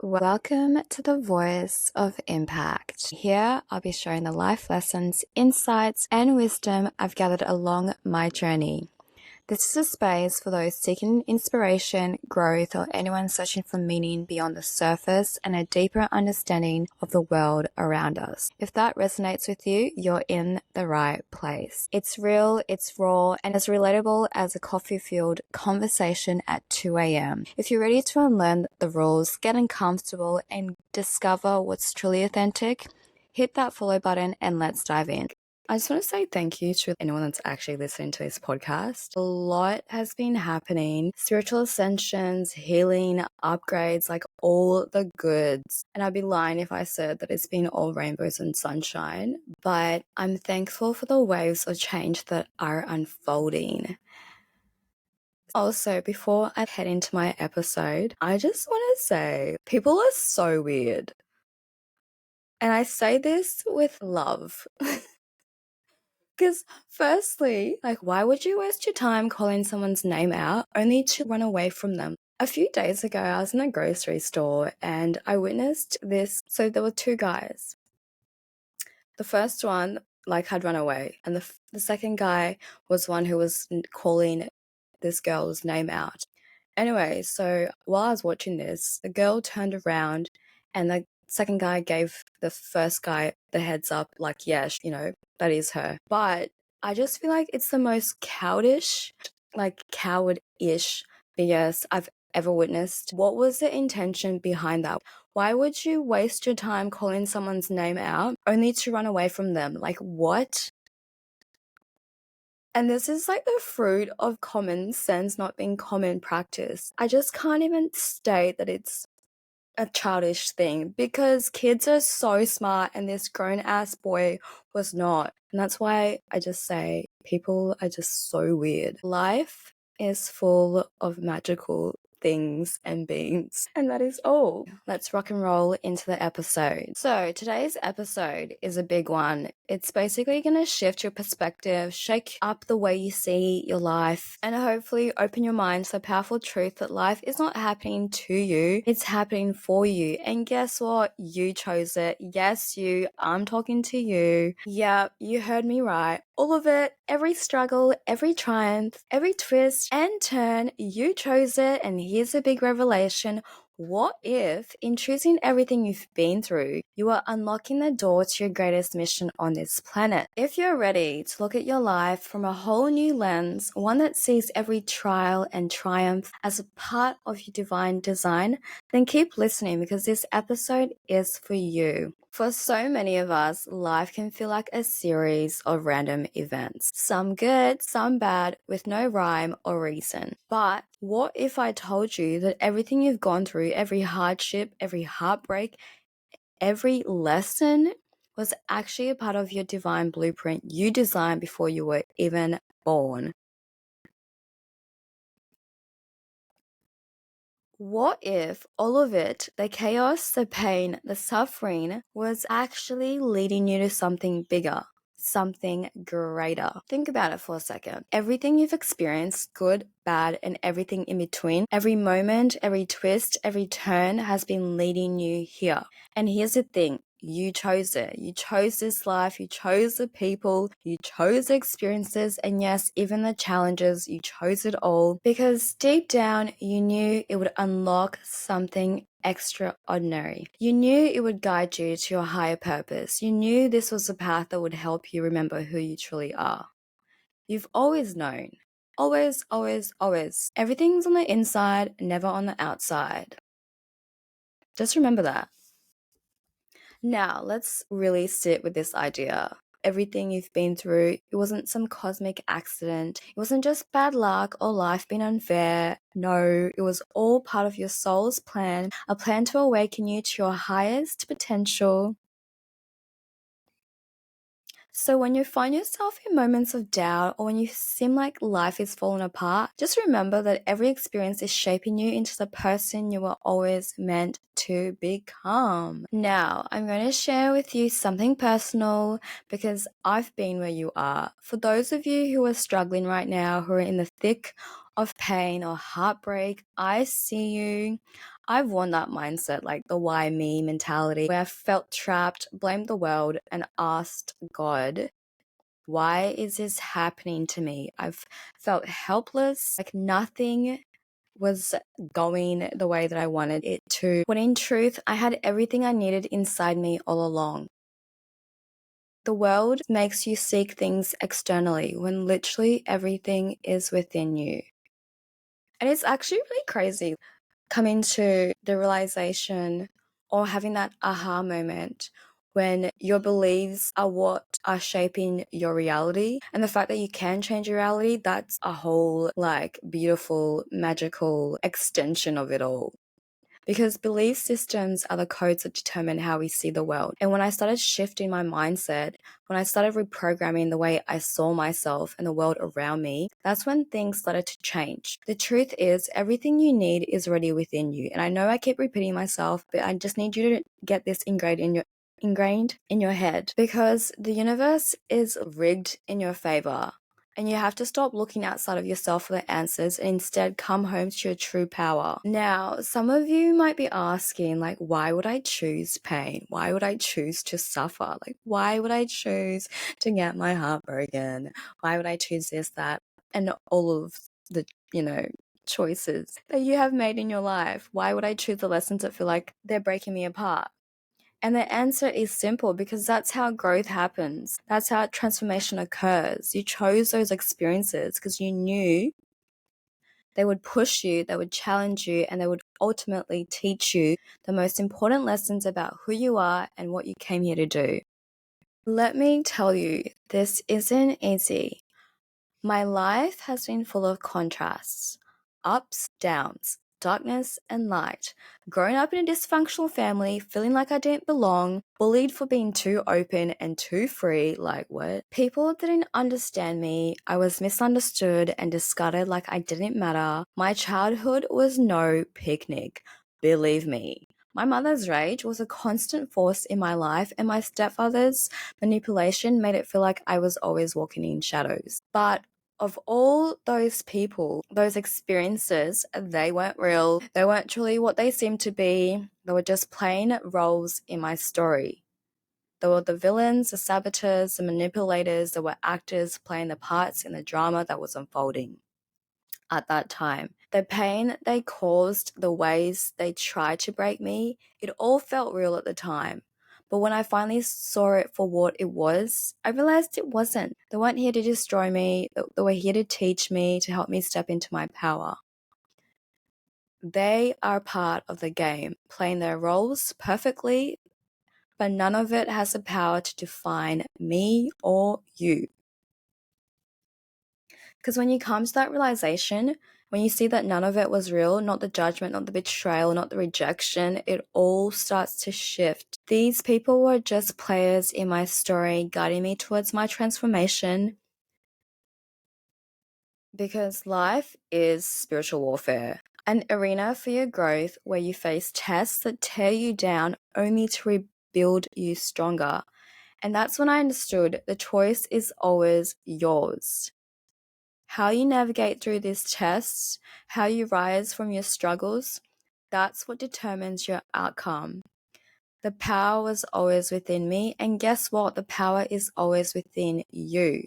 Welcome to the Voice of Impact. Here, I'll be sharing the life lessons, insights, and wisdom I've gathered along my journey. This is a space for those seeking inspiration, growth, or anyone searching for meaning beyond the surface and a deeper understanding of the world around us. If that resonates with you, you're in the right place. It's real, it's raw, and as relatable as a coffee-fueled conversation at 2 a.m. If you're ready to unlearn the rules, get uncomfortable, and discover what's truly authentic, hit that follow button and let's dive in. I just want to say thank you to anyone that's actually listening to this podcast. A lot has been happening. Spiritual ascensions, healing, upgrades, like all the goods. And I'd be lying if I said that it's been all rainbows and sunshine. But I'm thankful for the waves of change that are unfolding. Also, before I head into my episode, I just want to say people are so weird. And I say this with love. Because firstly, why would you waste your time calling someone's name out only to run away from them? A few days ago, I was in a grocery store and I witnessed this. So there were two guys. The first one, had run away. And the second guy was one who was calling this girl's name out. Anyway, so while I was watching this, the girl turned around and the second guy gave the first guy the heads up, yes, that is her. But I just feel like it's the most coward-ish BS I've ever witnessed. What was the intention behind that? Why would you waste your time calling someone's name out only to run away from them? What? And this is the fruit of common sense not being common practice. I just can't even state that it's a childish thing because kids are so smart and this grown-ass boy was not. And that's why I just say people are just so weird. Life is full of magical things and beings. And that is all. Let's rock and roll into the episode. So today's episode is a big one. It's basically going to shift your perspective, shake up the way you see your life, and hopefully open your mind to the powerful truth that life is not happening to you, it's happening for you. And guess what? You chose it. Yes, you. I'm talking to you. Yeah, you heard me right. All of it, every struggle, every triumph, every twist and turn, you chose it. And here's a big revelation. What if, in choosing everything you've been through, you are unlocking the door to your greatest mission on this planet? If you're ready to look at your life from a whole new lens, one that sees every trial and triumph as a part of your divine design, then keep listening because this episode is for you. For so many of us, life can feel like a series of random events. Some good, some bad, with no rhyme or reason. But what if I told you that everything you've gone through, every hardship, every heartbreak, every lesson was actually a part of your divine blueprint you designed before you were even born? What if all of it, the chaos, the pain, the suffering, was actually leading you to something bigger, something greater? Think about it for a second. Everything you've experienced, good, bad, and everything in between, every moment, every twist, every turn has been leading you here. And here's the thing. You chose it. You chose this life. You chose the people. You chose the experiences. And yes, even the challenges, you chose it all because deep down, you knew it would unlock something extraordinary. You knew it would guide you to your higher purpose. You knew this was a path that would help you remember who you truly are. You've always known. Always, always, always. Everything's on the inside, never on the outside. Just remember that. Now, let's really sit with this idea. Everything you've been through, it wasn't some cosmic accident. It wasn't just bad luck or life being unfair. No, it was all part of your soul's plan, a plan to awaken you to your highest potential. So when you find yourself in moments of doubt or when you seem like life is falling apart, just remember that every experience is shaping you into the person you were always meant to become. Now, I'm going to share with you something personal because I've been where you are. For those of you who are struggling right now, who are in the thick of pain or heartbreak, I see you. I've worn that mindset, like the why me mentality, where I felt trapped, blamed the world, and asked God, why is this happening to me? I've felt helpless, like nothing was going the way that I wanted it to. When in truth, I had everything I needed inside me all along. The world makes you seek things externally when literally everything is within you. And it's actually really crazy coming to the realization or having that aha moment when your beliefs are what are shaping your reality, and the fact that you can change your reality, that's a whole like beautiful magical extension of it all. Because belief systems are the codes that determine how we see the world. And when I started shifting my mindset, when I started reprogramming the way I saw myself and the world around me, that's when things started to change. The truth is, everything you need is already within you. And I know I keep repeating myself, but I just need you to get this ingrained in your head, because the universe is rigged in your favor. And you have to stop looking outside of yourself for the answers and instead come home to your true power. Now, some of you might be asking, like, why would I choose pain? Why would I choose to suffer? Like, why would I choose to get my heart broken? Why would I choose this, that, and all of the, choices that you have made in your life? Why would I choose the lessons that feel like they're breaking me apart? And the answer is simple, because that's how growth happens. That's how transformation occurs. You chose those experiences because you knew they would push you, they would challenge you, and they would ultimately teach you the most important lessons about who you are and what you came here to do. Let me tell you, this isn't easy. My life has been full of contrasts, ups, downs, darkness, and light. Growing up in a dysfunctional family, feeling like I didn't belong, bullied for being too open and too free, like what? People didn't understand me, I was misunderstood and discarded like I didn't matter. My childhood was no picnic, believe me. My mother's rage was a constant force in my life, and my stepfather's manipulation made it feel like I was always walking in shadows. But of all those people, those experiences, they weren't real. They weren't truly what they seemed to be. They were just plain roles in my story. They were the villains, the saboteurs, the manipulators. They were actors playing the parts in the drama that was unfolding at that time. The pain they caused, the ways they tried to break me, it all felt real at the time. But when I finally saw it for what it was, I realized it wasn't. They weren't here to destroy me, they were here to teach me, to help me step into my power. They are part of the game, playing their roles perfectly, but none of it has the power to define me or you. Because when you come to that realization, when you see that none of it was real, not the judgment, not the betrayal, not the rejection, it all starts to shift. These people were just players in my story, guiding me towards my transformation. Because life is spiritual warfare, an arena for your growth where you face tests that tear you down only to rebuild you stronger. And that's when I understood the choice is always yours. How you navigate through these tests, how you rise from your struggles, that's what determines your outcome. The power was always within me, and guess what? The power is always within you.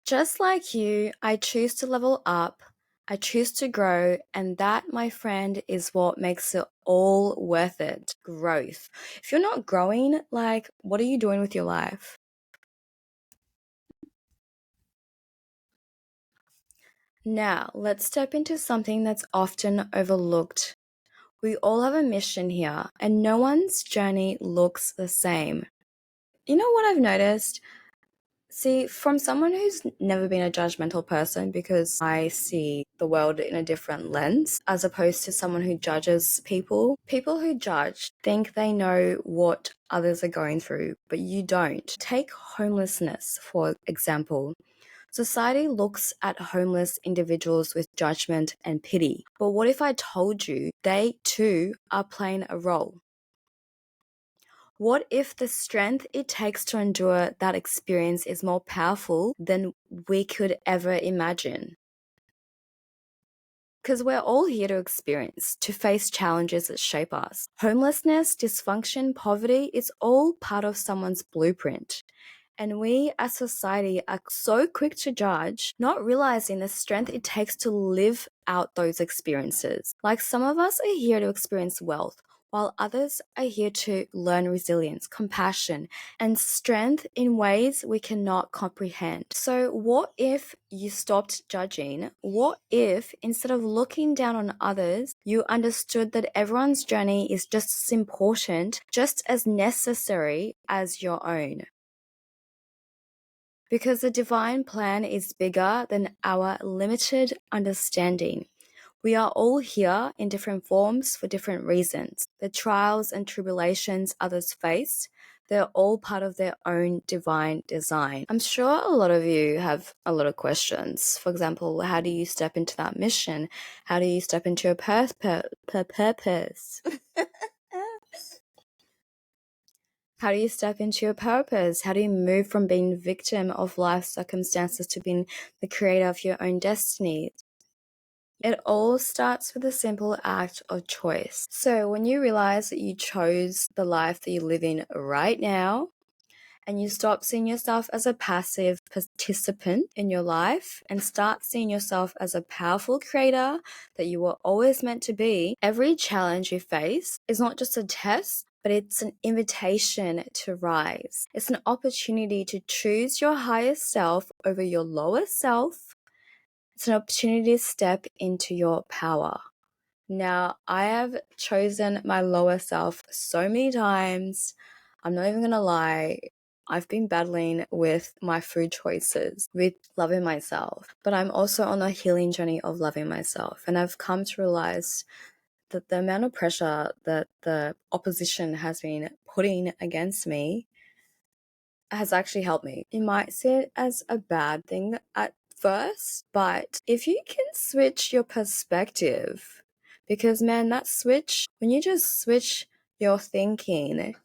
Just like you, I choose to level up, I choose to grow, and that, my friend, is what makes it all worth it. Growth. If you're not growing, like, what are you doing with your life? Now, let's step into something that's often overlooked. We all have a mission here, and no one's journey looks the same. You know what I've noticed? See, from someone who's never been a judgmental person, because I see the world in a different lens, as opposed to someone who judges people. People who judge think they know what others are going through, but you don't. Take homelessness, for example. Society looks at homeless individuals with judgment and pity. But what if I told you they too are playing a role? What if the strength it takes to endure that experience is more powerful than we could ever imagine? Because we're all here to experience, to face challenges that shape us. Homelessness, dysfunction, poverty, it's all part of someone's blueprint. And we as society are so quick to judge, not realizing the strength it takes to live out those experiences. Like some of us are here to experience wealth, while others are here to learn resilience, compassion, and strength in ways we cannot comprehend. So, what if you stopped judging? What if, instead of looking down on others, you understood that everyone's journey is just as important, just as necessary as your own? Because the divine plan is bigger than our limited understanding. We are all here in different forms for different reasons. The trials and tribulations others face, they're all part of their own divine design. I'm sure a lot of you have a lot of questions. For example, how do you step into that mission? How do you step into your purpose? How do you step into your purpose? How do you move from being victim of life circumstances to being the creator of your own destiny? It all starts with a simple act of choice. So when you realize that you chose the life that you're living right now, and you stop seeing yourself as a passive participant in your life and start seeing yourself as a powerful creator that you were always meant to be, every challenge you face is not just a test, but it's an invitation to rise. It's an opportunity to choose your highest self over your lower self. It's an opportunity to step into your power. Now, I have chosen my lower self so many times. I'm not even going to lie. I've been battling with my food choices, with loving myself, but I'm also on a healing journey of loving myself. And I've come to realize that the amount of pressure that the opposition has been putting against me has actually helped me. You might see it as a bad thing at first, but if you can switch your perspective, because man, that switch, when you just switch your thinking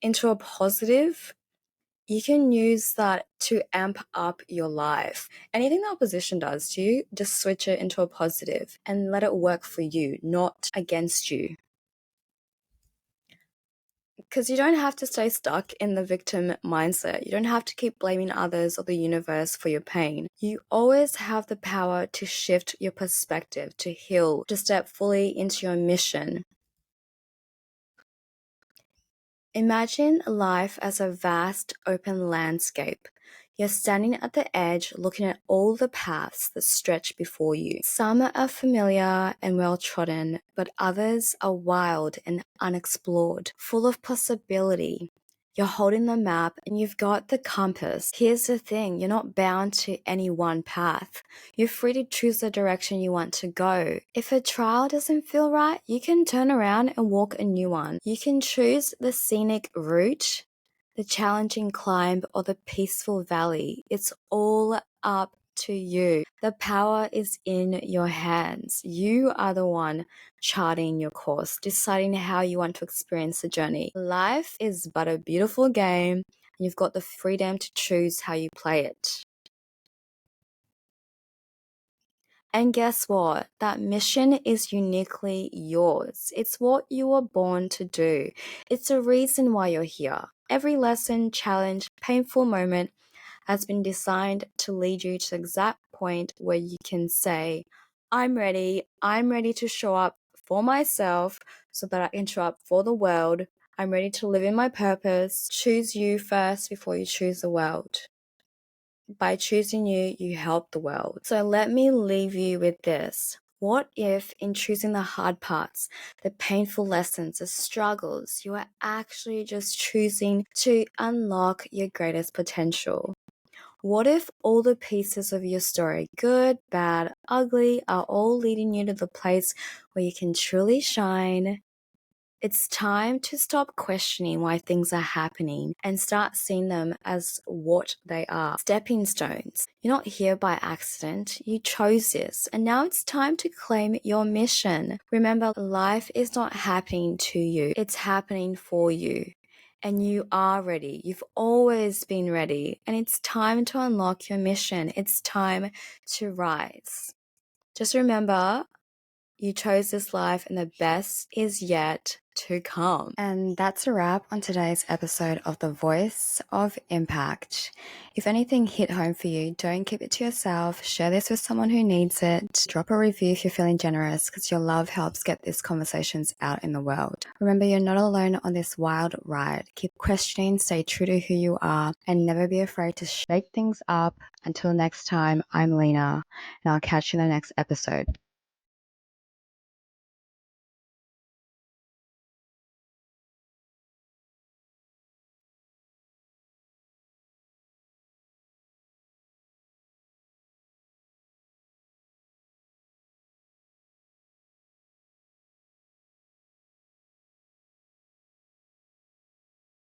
into a positive, you can use that to amp up your life. Anything the opposition does to you, just switch it into a positive and let it work for you, not against you. Because you don't have to stay stuck in the victim mindset. You don't have to keep blaming others or the universe for your pain. You always have the power to shift your perspective, to heal, to step fully into your mission. Imagine life as a vast open landscape. You're standing at the edge looking at all the paths that stretch before you. Some are familiar and well trodden, but others are wild and unexplored, full of possibility. You're holding the map and you've got the compass. Here's the thing, you're not bound to any one path. You're free to choose the direction you want to go. If a trail doesn't feel right, you can turn around and walk a new one. You can choose the scenic route, the challenging climb, or the peaceful valley. It's all up to you. The power is in your hands. You are the one charting your course, deciding how you want to experience the journey. Life is but a beautiful game, and you've got the freedom to choose how you play it. And guess what? That mission is uniquely yours. It's what you were born to do. It's the reason why you're here. Every lesson, challenge, painful moment has been designed to lead you to the exact point where you can say, I'm ready. I'm ready to show up for myself so that I can show up for the world. I'm ready to live in my purpose. Choose you first before you choose the world. By choosing you, you help the world. So let me leave you with this. What if, in choosing the hard parts, the painful lessons, the struggles, you are actually just choosing to unlock your greatest potential? What if all the pieces of your story, good, bad, ugly, are all leading you to the place where you can truly shine? It's time to stop questioning why things are happening and start seeing them as what they are, stepping stones. You're not here by accident. You chose this, and now it's time to claim your mission. Remember, life is not happening to you, it's happening for you. And you are ready. You've always been ready. And it's time to unlock your mission. It's time to rise. Just remember, You chose this life, and the best is yet to come. And that's a wrap on today's episode of The Voice of Impact. If anything hit home for you, don't keep it to yourself. Share this with someone who needs it. Drop a review if you're feeling generous, because your love helps get these conversations out in the world. Remember, you're not alone on this wild ride. Keep questioning, stay true to who you are, and never be afraid to shake things up. Until next time, I'm Lena, and I'll catch you in the next episode.